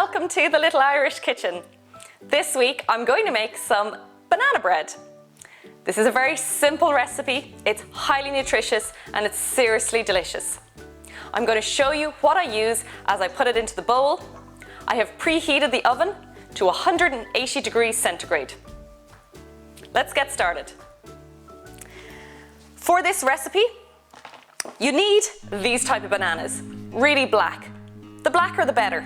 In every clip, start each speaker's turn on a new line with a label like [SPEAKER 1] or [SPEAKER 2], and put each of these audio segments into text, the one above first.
[SPEAKER 1] welcome to the Little Irish Kitchen. This week I'm going to make some banana bread. This is a very simple recipe, it's highly nutritious and it's seriously delicious. I'm going to show you what I use as I put it into the bowl. I have preheated the oven to 180 degrees centigrade. Let's get started. For this recipe, you need these type of bananas, really black. The blacker the better.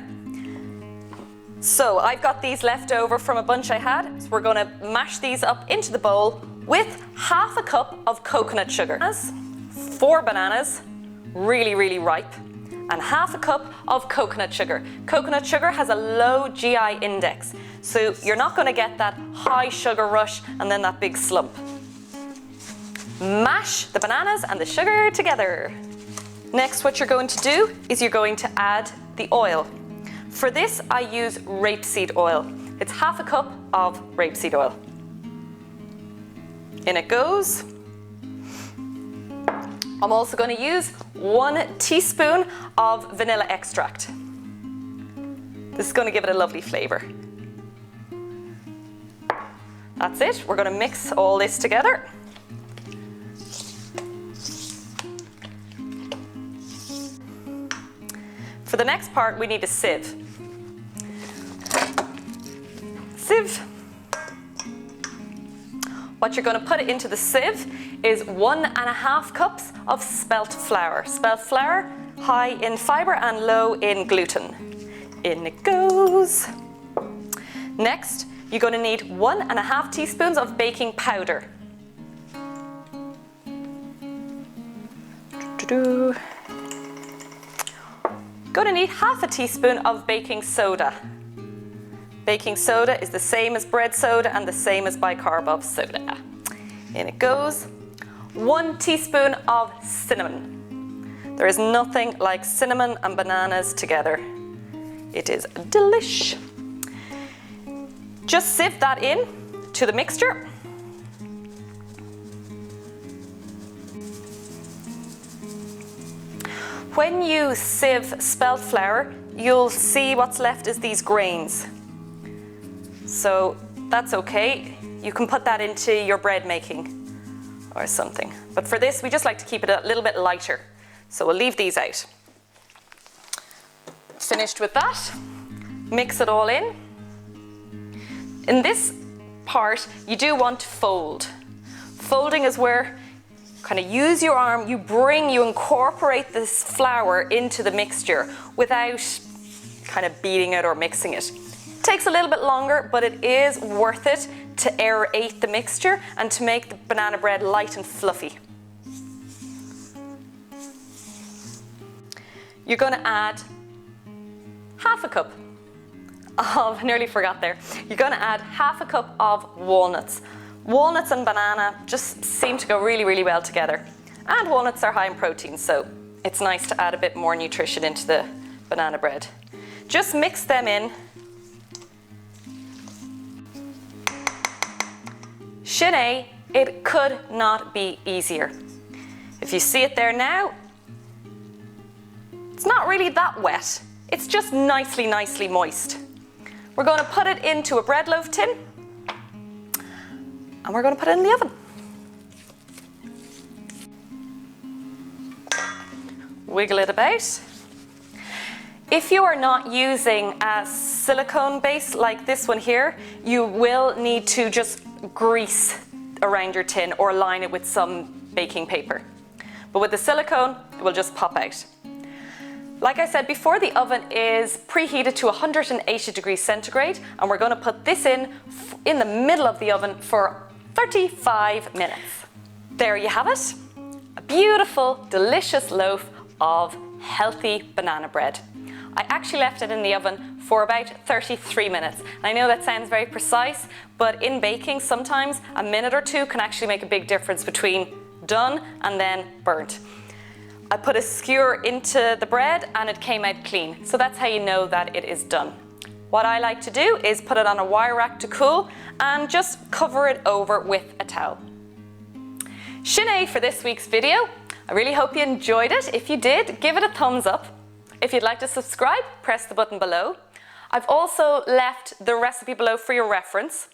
[SPEAKER 1] So I've got these left over from a bunch I had, so we're going to mash these up into the bowl with half a cup of coconut sugar. 4 bananas, really ripe, and half a cup of coconut sugar. Coconut sugar has a low GI index, so you're not going to get that high sugar rush and then that big slump. Mash the bananas and the sugar together. Next, what you're going to do is you're going to add the oil. For this, I use rapeseed oil. It's half a cup of rapeseed oil. In it goes. I'm also going to use 1 teaspoon of vanilla extract. This is going to give it a lovely flavor. That's it. We're going to mix all this together. For the next part, we need a sieve. What you're going to put into the sieve is 1.5 cups of spelt flour. Spelt flour, high in fibre and low in gluten. In it goes. Next, you're going to need 1.5 teaspoons of baking powder. Going to need half a teaspoon of baking soda. Baking soda is the same as bread soda and the same as bicarb soda. In it goes. 1 teaspoon of cinnamon. There is nothing like cinnamon and bananas together. It is delish. Just sieve that in to the mixture. When you sieve spelt flour, you'll see what's left is these grains. So that's okay. You can put that into your bread making or something. But for this, we just like to keep it a little bit lighter. So we'll leave these out. Finished with that, mix it all in. In this part, you do want to fold. Folding is where kind of use your arm, you incorporate this flour into the mixture without kind of beating it or mixing it. It takes a little bit longer, but it is worth it to aerate the mixture and to make the banana bread light and fluffy. You're going to add half a cup of, I nearly forgot there, you're going to add half a cup of walnuts. Walnuts and banana just seem to go really well together. And walnuts are high in protein, so it's nice to add a bit more nutrition into the banana bread. Just mix them in. Sinead, it could not be easier. If you see it there now, it's not really that wet. It's just nicely moist. We're going to put it into a bread loaf tin. And we're going to put it in the oven. Wiggle it about. If you are not using a silicone base like this one here, you will need to just grease around your tin or line it with some baking paper. But with the silicone, it will just pop out. Like I said before, the oven is preheated to 180 degrees centigrade, and we're going to put this in the middle of the oven for 35 minutes. There you have it, a beautiful, delicious loaf of healthy banana bread. I actually left it in the oven for about 33 minutes. I know that sounds very precise, but in baking, sometimes a minute or 2 can actually make a big difference between done and then burnt. I put a skewer into the bread and it came out clean, so that's how you know that it is done. What I like to do is put it on a wire rack to cool and just cover it over with a towel. Sinead for this week's video. I really hope you enjoyed it. If you did, give it a thumbs up. If you'd like to subscribe, press the button below. I've also left the recipe below for your reference.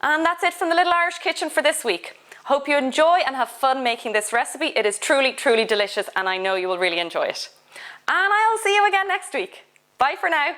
[SPEAKER 1] And that's it from the Little Irish Kitchen for this week. Hope you enjoy and have fun making this recipe. It is truly, truly delicious and I know you will really enjoy it. And I'll see you again next week. Bye for now.